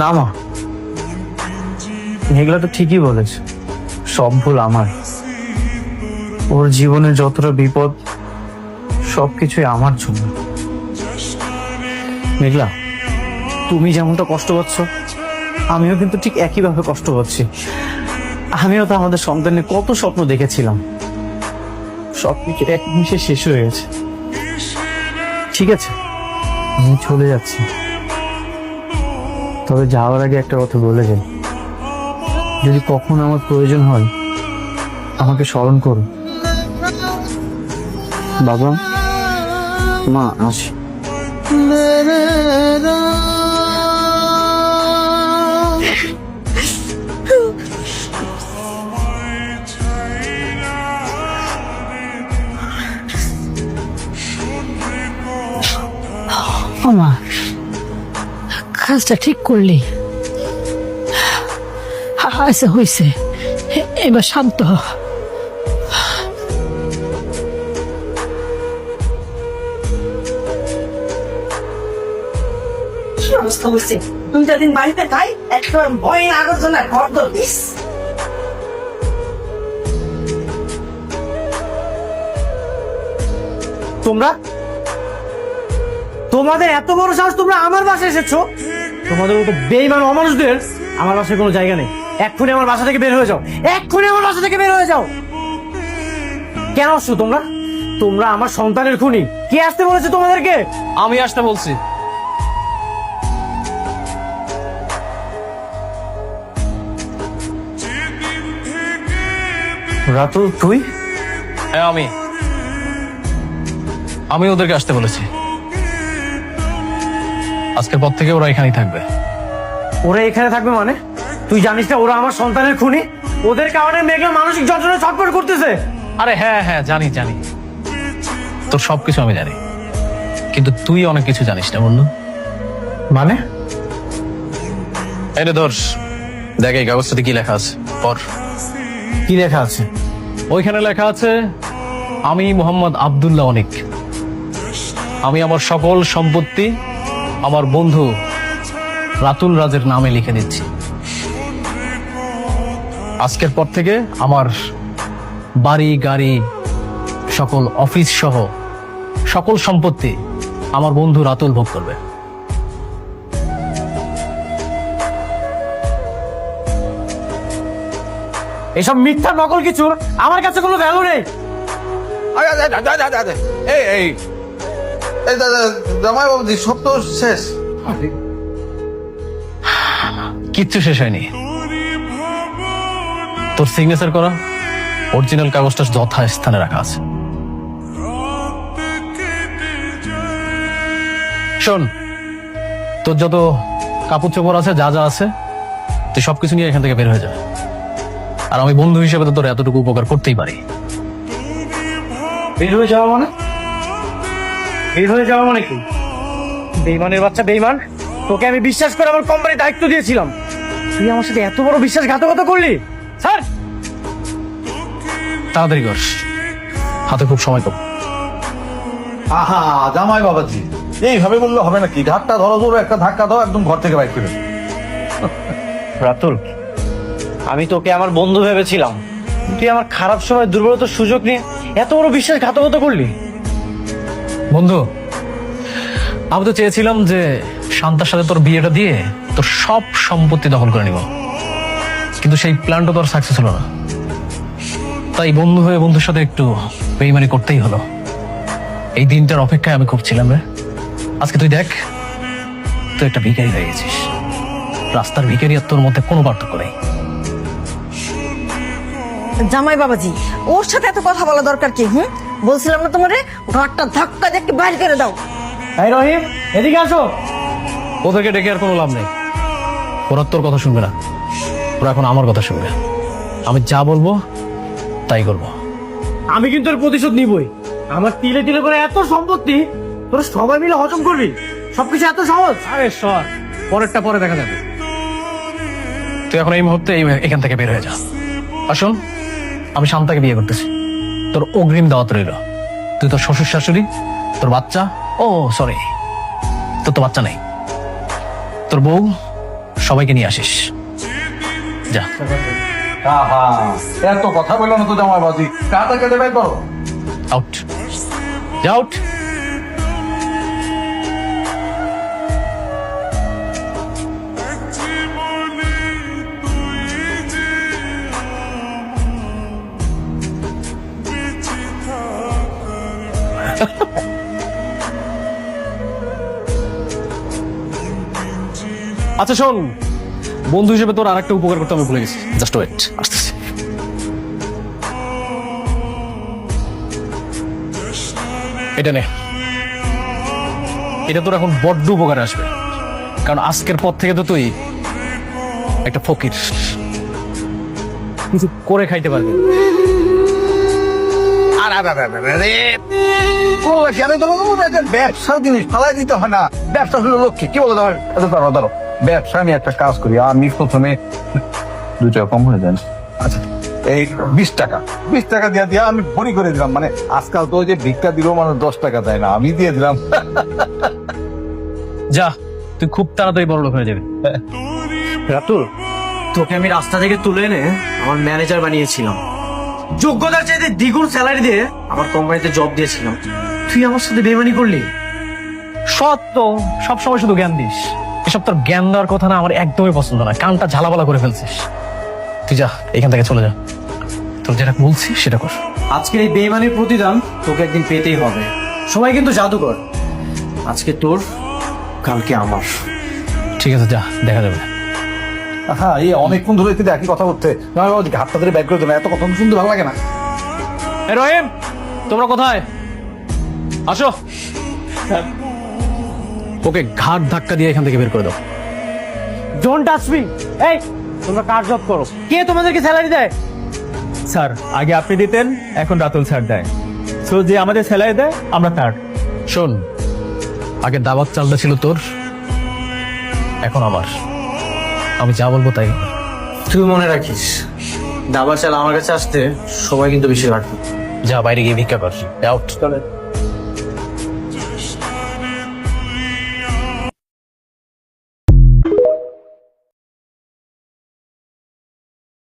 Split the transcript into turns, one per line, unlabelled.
না মা, মেঘলা তো ঠিকই বলেছে, সব ভুল আমার। ওর জীবনে যতটা বিপদ সবকিছুই আমার জন্য। মেঘলা, তুমি যেমনটা কষ্ট পাচ্ছ আমিও কিন্তু ঠিক একইভাবে কষ্ট পাচ্ছি। আমিও তো আমাদের সন্তানের কত স্বপ্ন দেখেছিলাম, সবকিছু এক নিমিষে শেষ হয়ে গেছে। ঠিক আছে, আমি চলে যাচ্ছি, তবে যাওয়ার আগে একটা কথা বলে যাই, যদি কখনো আমার প্রয়োজন হয় আমাকে স্মরণ করো। বাবা মা, আসি।
মা, কাজটা ঠিক করলি। আচ্ছা হয়েছে, এবার শান্ত হ।
অবস্থা হচ্ছে 2-4 দিন বাড়িতে খাই, একটা ভয়ে আলোচনা ঘর দিস।
তোমাদের এত বড় সাহস, তোমরা আমার বাসায় এসেছো? তোমাদের মতো বেঈমান অমানুষদের আমার বাসায় কোনো জায়গা নেই। এক্ষুনি আমার বাসা থেকে বের হয়ে যাও, এক্ষুনি আমার বাসা থেকে বের হয়ে যাও। কেন আসছো তোমরা? তোমরা আমার সন্তানের খুনি। কে আসতে বলেছে তোমাদেরকে?
আমি আসতে বলছি।
রাতুল, তুই?
হ্যাঁ, আমি ওদেরকে আসতে বলেছি। আজকের পর থেকে ওরা এখানেই থাকবে।
ওরা এখানে থাকবে মানে? তুই জানিস না ওরা আমার সন্তানের খুনি? ওদের কারণে মেঘলা মানসিক যন্ত্রণা ছটফট করতেছে।
আরে হ্যাঁ হ্যাঁ, জানি জানি, তোর সবকিছু আমি জানি, কিন্তু তুই অনেক কিছু জানিস না বন্ধু।
মানে?
এই রে ধর, দেখ এই কাগজটাতে কি লেখা আছে, পড়।
কি লেখা আছে?
ওইখানে লেখা আছে, আমি মোহাম্মদ আব্দুল্লাহ অনিক, আমি আমার সকল সম্পত্তি আমার বন্ধু রাতুল রাজের নামে লিখে দিচ্ছি। আজকের পর থেকে আমার বাড়ি গাড়ি সকল অফিস সহ সকল সম্পত্তি আমার বন্ধু রাতুল ভোগ করবে।
এসব মিথ্যা নকল কিছু আমার কাছে কোনো ভ্যালু নেই।
জামাই বাবুজি, সব তো শেষ।
কিচ্ছু শেষ হয়নি। তোর সিগনেচার করা অরিজিনাল কাগজটা যথা স্থানে রাখা আছে। শোন, তোর যত কাপড় চোপড় আছে, যা যা আছে, তুই সবকিছু নিয়ে এখান থেকে বের হয়ে যাবে। আর আমি বন্ধু হিসেবে তো তোর এতটুকু উপকার করতেই পারি।
বের হয়ে যাওয়া মানে? বের হয়ে যাওয়া মানে কি? বেইমানের বাচ্চা বেইমান, তোকে আমি বিশ্বাস করে আমার কোম্পানির দায়িত্ব দিয়েছিলাম, তুই আমার সাথে এত বড় বিশ্বাসঘাতকতা করলি। স্যার,
তাড়াতাড়ি কর, হাতে খুব সময় কম।
আহা জামাই বাবাজি, এইভাবে বললে হবে নাকি? ঘাটটা ধরো, জোরে একটা ধাক্কা দাও, একদম ঘর থেকে বাইক করে।
রাতুল, আমি তোকে আমার বন্ধু ভেবেছিলাম, তুই আমার খারাপ সময় দুর্বলতার সুযোগ নিয়ে এত বড় বিশ্বাসঘাতকতা করলি।
বন্ধু, আমি তো চেয়েছিলাম যে শান্তার সাথে তোর বিয়েটা দিয়ে তোর সব সম্পত্তি দখল করে নিব, কিন্তু সেই প্ল্যানটা তোর সাকসেস হলো না। তাই বন্ধু হয়ে বন্ধুর সাথে একটু বেইমানি করতেই হলো। এই দিনটার অপেক্ষায় আমি খুব ছিলাম রে। আজকে তুই দেখ, তুই একটা ভিখারি হয়ে গেছিস। রাস্তার ভিখারি আর তোর মধ্যে কোনো পার্থক্য নেই।
জামাই বাবাজি, ওর সাথে এত কথা বলা দরকার কি? বলছিলাম না তোমারে, ঘরটা ধাক্কা দিয়ে বাইর করে দাও।
এই রহিম, এদিকে আসো।
ওদেরকে ডেকে আর কোনো লাভ নেই, ওরা তোর কথা শুনবে না, ওরা এখন আমার কথা শুনবে। আমি যা বলবো তাই করবো।
আমি কিন্তু এর প্রতিশোধ নিবই। আমার তিলে তিলে করে এত সম্পত্তি তোরা সবাই মিলে হজম করবি? সবকিছু এত সহজ?
আরে সর, পরেরটা পরে দেখা যাবে। তুই এখন এই মুহূর্তে এখান থেকে বের হয়ে যা। আসুন, আমি শান্তাকে বিয়ে করতেছি, তোর অগ্রিম দাওয়াত রইল। তুই তোর শ্বশুর শাশুড়ি, তোর বাচ্চা, ও সরি, তোর তো বাচ্চা নেই, তোর বউ সবাইকে নিয়ে আসিস। যা।
আহা, এত কথা বললো না তো জামাই বাবাজি, কাটা কেটে বের করো।
আউট, যা আউট। আচ্ছা শোন, বন্ধু হিসেবে তোর আরেকটা উপকার করতে আমি ভুলে গেছি। জাস্ট ওয়েট, আসতেছি। এটা নে, এটা তোর এখন বড্ড উপকারে আসবে, কারণ আজকের পর থেকে তো তুই একটা ফকির, কিছু করে খাইতে পারবি।
ব্যবসার জিনিস ফালাই দিতে হয় না, ব্যবসা হলো লক্ষ্মী। কি বলে ধরো ধরো ব্যবসা, আমি একটা কাজ করি, আমি প্রথমে 2 টাকা কম হয়ে যান। আচ্ছা, এই 20 টাকা দিয়ে দিয়া আমি ভরি করে দিলাম। মানে আজকাল তো ওই যে ভিক্ষা দিলেও মানুষ 10 টাকা দেয় না, আমি দিয়ে দিলাম।
যা, তুই খুব তাড়াতাড়ি বড় লোক হয়ে যাবি।
রাতুল, তোকে আমি রাস্তা থেকে তুলে এনে আমার ম্যানেজার বানিয়েছিলাম, যোগ্যতার চাইতে দ্বিগুণ স্যালারি দিয়ে আমার কোম্পানিতে জব দিয়েছিলাম। তুই আমার সাথে বেমানি করলি।
সত্য, সবসময় শুধু জ্ঞান দিস। এসব তোর জ্ঞান দেওয়ার কথা না, আমার একদমই পছন্দ না। কানটা ঝালাপালা করে ফেলছিস। তুই যা, এখান থেকে চলে যা। তোর যেটা বলছি সেটা কর।
আজকে এই বেমানির প্রতিদান তোকে একদিন পেতেই হবে। সবাই কিন্তু জাদুকর, আজকে তোর, কালকে আমার।
ঠিক আছে, যা, দেখা যাবে।
হ্যাঁ, এই অনেকক্ষণ ধরে কিন্তু একই কথা করতে, জামাই বাবাজি ঘাটটা ধরে ব্যাক করে দেবে, এত কথা শুনতে ভালো লাগে না।
এ রহিম, তোমরা কোথায়? আসো। ওকে ঘাট ধাক্কা দিয়ে এখান থেকে বের করে দাও।
Don't touch me. এই, তোমরা কার জব করো? কে তোমাদেরকে স্যালারি দেয়?
স্যার, আগে আপনি দিতেন, এখন রাতুল স্যার দেয়। সো যে আমাদের স্যালারি দেয় আমরা তার।
শোন, আগে দাবাত চালটা ছিল তোর, এখন আমার। আমি যা বলবো তাই।
তুই মনে রাখিস, দাবা চাল আমার কাছে আসতে সবাই কিন্তু বেশি রাখবে।
যা, বাইরে গিয়ে ভিক্ষা কর। আউট।